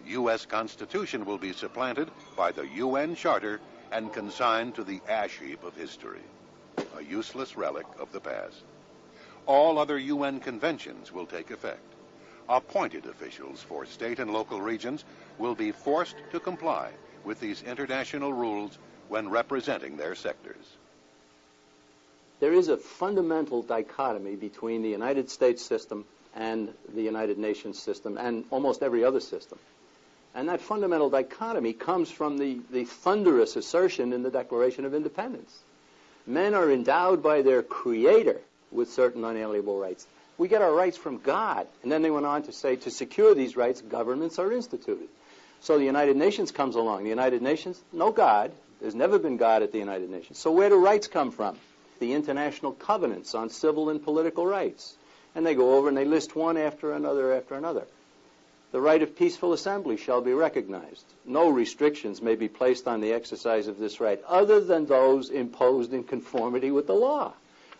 U.S. Constitution will be supplanted by the UN Charter and consigned to the ash heap of history, a useless relic of the past. All other UN conventions will take effect. Appointed officials for state and local regions will be forced to comply with these international rules when representing their sectors. There is a fundamental dichotomy between the United States system and the United Nations system and almost every other system. And that fundamental dichotomy comes from the thunderous assertion in the Declaration of Independence. Men are endowed by their Creator with certain unalienable rights. We get our rights from God. And then they went on to say, to secure these rights, governments are instituted. So the United Nations comes along. The United Nations, no God. There's never been God at the United Nations. So where do rights come from? The international covenants on civil and political rights. And they go over and they list one after another after another. The right of peaceful assembly shall be recognized. No restrictions may be placed on the exercise of this right other than those imposed in conformity with the law.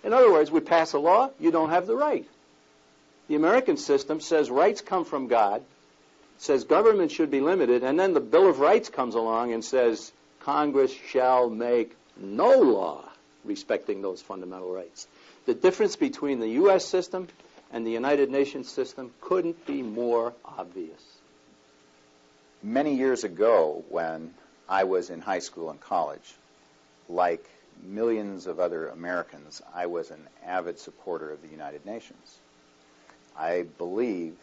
In other words, we pass a law, you don't have the right. The American system says rights come from God, says government should be limited, and then the Bill of Rights comes along and says Congress shall make no law respecting those fundamental rights. The difference between the U.S. system and the United Nations system couldn't be more obvious. Many years ago, when I was in high school and college, like millions of other Americans, I was an avid supporter of the United Nations. I believed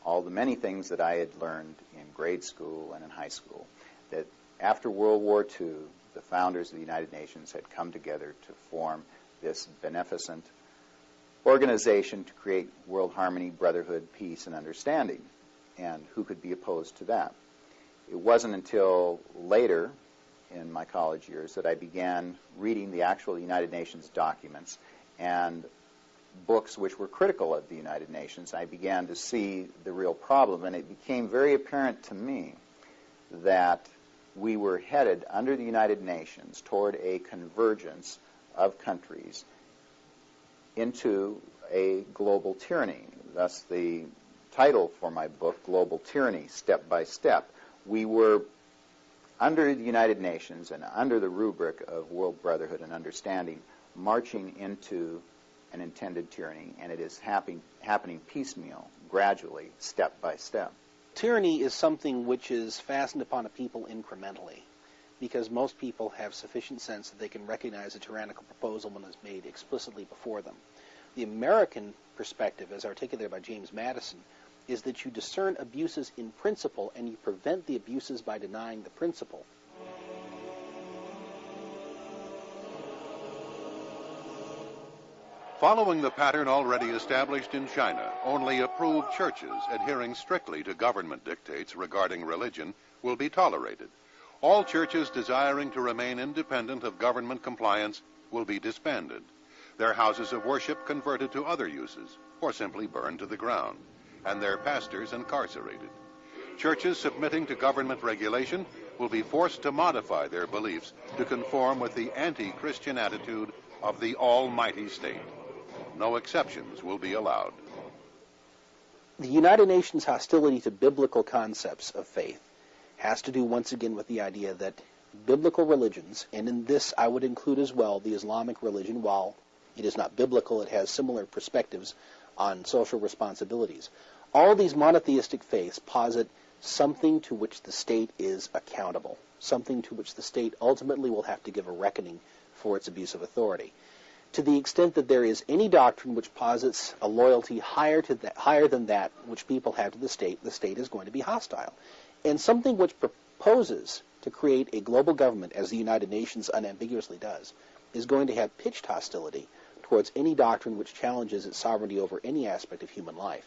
all the many things that I had learned in grade school and in high school, that after World War II, the founders of the United Nations had come together to form this beneficent organization to create world harmony, brotherhood, peace, and understanding. And who could be opposed to that? It wasn't until later in my college years that I began reading the actual United Nations documents and books which were critical of the United Nations. I began to see the real problem, and it became very apparent to me that we were headed under the United Nations toward a convergence of countries into a global tyranny. Thus the title for my book, Global Tyranny, Step by Step. We were under the United Nations and under the rubric of world brotherhood and understanding, marching into an intended tyranny, and it is happening piecemeal, gradually, step by step. Tyranny is something which is fastened upon a people incrementally, because most people have sufficient sense that they can recognize a tyrannical proposal when it's made explicitly before them. The American perspective, as articulated by James Madison, is that you discern abuses in principle and you prevent the abuses by denying the principle. Following the pattern already established in China, only approved churches adhering strictly to government dictates regarding religion will be tolerated. All churches desiring to remain independent of government compliance will be disbanded, their houses of worship converted to other uses, or simply burned to the ground, and their pastors incarcerated. Churches submitting to government regulation will be forced to modify their beliefs to conform with the anti-Christian attitude of the almighty state. No exceptions will be allowed. The United Nations hostility to biblical concepts of faith has to do once again with the idea that biblical religions, and in this I would include as well the Islamic religion, while it is not biblical, it has similar perspectives on social responsibilities. All these monotheistic faiths posit something to which the state is accountable, something to which the state ultimately will have to give a reckoning for its abuse of authority. To the extent that there is any doctrine which posits a loyalty higher than that which people have to the state is going to be hostile. And something which proposes to create a global government, as the United Nations unambiguously does, is going to have pitched hostility towards any doctrine which challenges its sovereignty over any aspect of human life.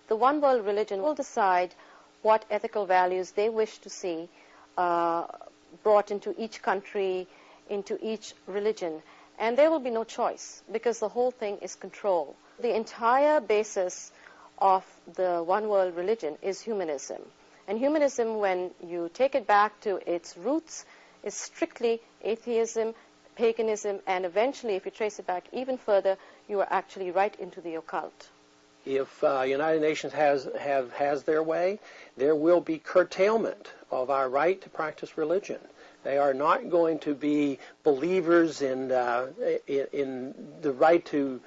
The one world religion will decide what ethical values they wish to see brought into each country, into each religion. And there will be no choice, because the whole thing is control. The entire basis of the one world religion is humanism. And humanism, when you take it back to its roots, is strictly atheism, paganism, and eventually, if you trace it back even further, you are actually right into the occult. If United Nations has their way, there will be curtailment of our right to practice religion. They are not going to be believers in the right to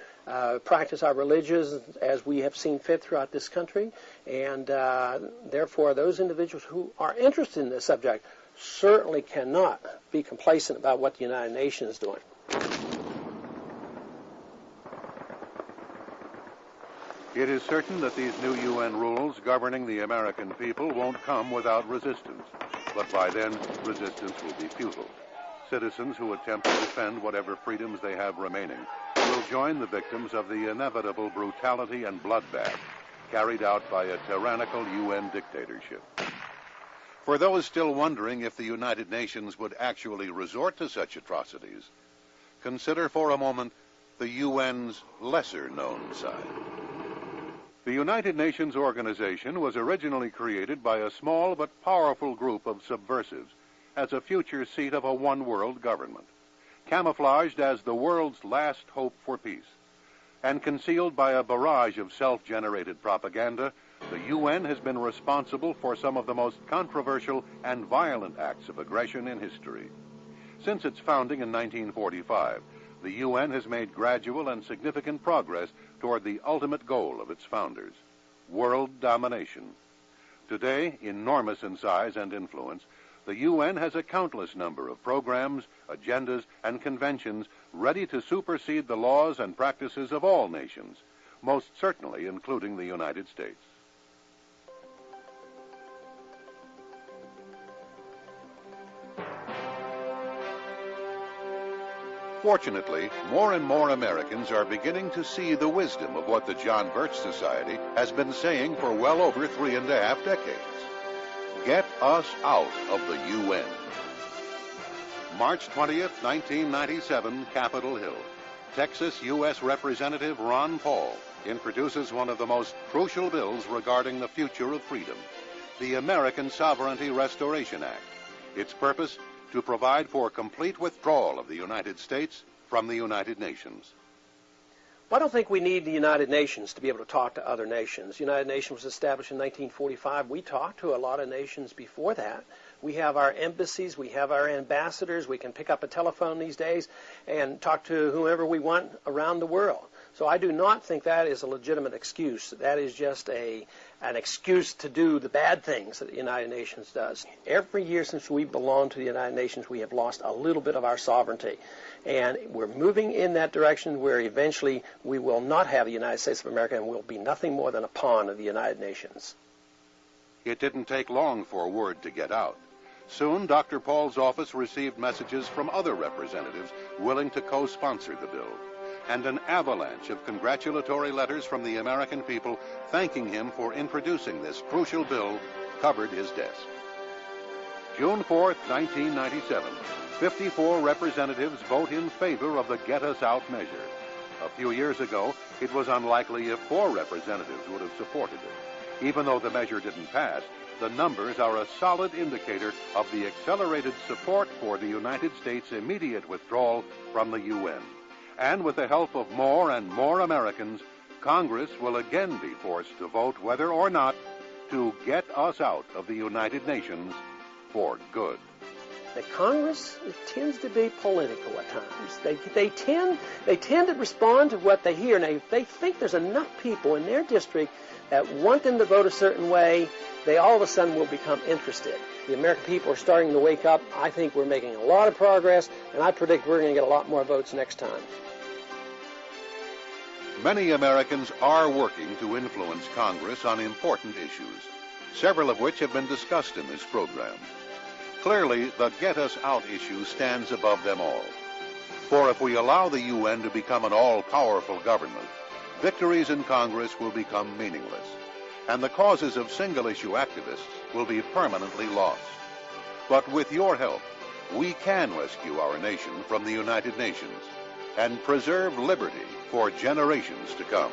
practice our religions as we have seen fit throughout this country, and therefore those individuals who are interested in this subject certainly cannot be complacent about what the United Nations is doing. It is certain that these new UN rules governing the American people won't come without resistance. But by then, resistance will be futile. Citizens who attempt to defend whatever freedoms they have remaining will join the victims of the inevitable brutality and bloodbath carried out by a tyrannical UN dictatorship. For those still wondering if the United Nations would actually resort to such atrocities, consider for a moment the UN's lesser-known side. The United Nations organization was originally created by a small but powerful group of subversives as a future seat of a one-world government, camouflaged as the world's last hope for peace. And concealed by a barrage of self-generated propaganda, the UN has been responsible for some of the most controversial and violent acts of aggression in history. Since its founding in 1945, the UN has made gradual and significant progress toward the ultimate goal of its founders, world domination. Today, enormous in size and influence, the UN has a countless number of programs, agendas, and conventions ready to supersede the laws and practices of all nations, most certainly including the United States. Fortunately, more and more Americans are beginning to see the wisdom of what the John Birch Society has been saying for well over 3.5 decades. Get us out of the UN. March 20th, 1997, Capitol Hill. Texas U.S. Representative Ron Paul introduces one of the most crucial bills regarding the future of freedom, the American Sovereignty Restoration Act. Its purpose, to provide for complete withdrawal of the United States from the United Nations. Well, I don't think we need the United Nations to be able to talk to other nations. The United Nations was established in 1945. We talked to a lot of nations before that. We have our embassies, we have our ambassadors, we can pick up a telephone these days and talk to whoever we want around the world. So I do not think that is a legitimate excuse. That is just an excuse to do the bad things that the United Nations does. Every year since we belonged to the United Nations, we have lost a little bit of our sovereignty. And we're moving in that direction where eventually we will not have the United States of America and will be nothing more than a pawn of the United Nations. It didn't take long for word to get out. Soon, Dr. Paul's office received messages from other representatives willing to co-sponsor the bill, and an avalanche of congratulatory letters from the American people thanking him for introducing this crucial bill covered his desk. June 4th, 1997, 54 representatives vote in favor of the Get Us Out measure. A few years ago, it was unlikely if 4 representatives would have supported it. Even though the measure didn't pass, the numbers are a solid indicator of the accelerated support for the United States' immediate withdrawal from the UN. And with the help of more and more Americans, Congress will again be forced to vote whether or not to get us out of the United Nations for good. The Congress tends to be political at times. They tend to respond to what they hear, and if they think there's enough people in their district that want them to vote a certain way, they all of a sudden will become interested. The American people are starting to wake up. I think we're making a lot of progress, and I predict we're going to get a lot more votes next time. Many Americans are working to influence Congress on important issues, several of which have been discussed in this program. Clearly, the Get Us Out issue stands above them all. For if we allow the UN to become an all-powerful government, victories in Congress will become meaningless, and the causes of single-issue activists will be permanently lost. But with your help, we can rescue our nation from the United Nations and preserve liberty for generations to come.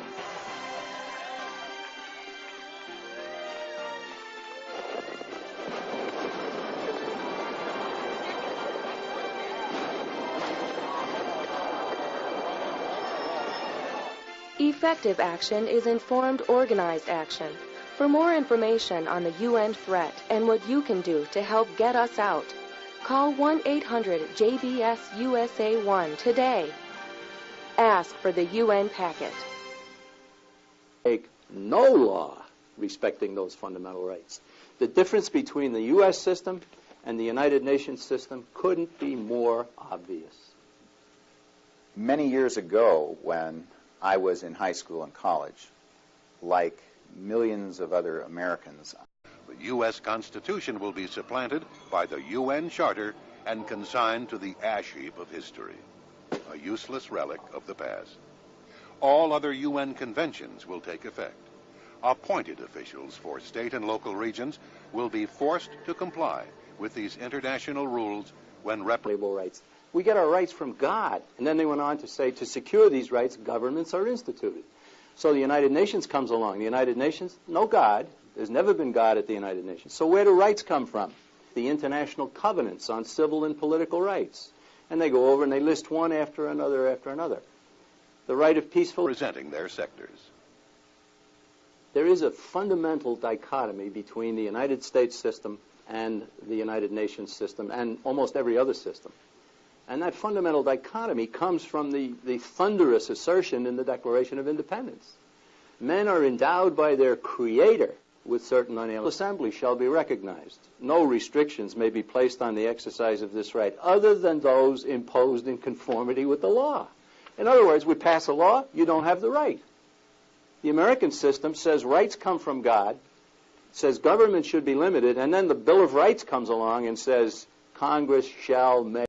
If Effective action is informed, organized action. For more information on the UN threat and what you can do to help get us out, call 1-800-JBS-USA-1 today. Ask for the UN packet. Make no law respecting those fundamental rights. The difference between the U.S. system and the United Nations system couldn't be more obvious. Many years ago, when I was in high school and college, like millions of other Americans, The U.S. Constitution will be supplanted by the UN Charter and consigned to the ash heap of history, a useless relic of the past. All other UN conventions will take effect. Appointed officials for state and local regions will be forced to comply with these international rules when Rights. We get our rights from God. And then they went on to say, to secure these rights, governments are instituted. So the United Nations comes along. The United Nations, no God. There's never been God at the United Nations. So where do rights come from? The international covenants on civil and political rights. And they go over and they list one after another after another. The right of peaceful... Presenting their sectors. There is a fundamental dichotomy between the United States system and the United Nations system and almost every other system. And that fundamental dichotomy comes from the thunderous assertion in the Declaration of Independence. Men are endowed by their Creator with certain unalienable assembly shall be recognized. No restrictions may be placed on the exercise of this right other than those imposed in conformity with the law. In other words, we pass a law, you don't have the right. The American system says rights come from God, says government should be limited, and then the Bill of Rights comes along and says Congress shall make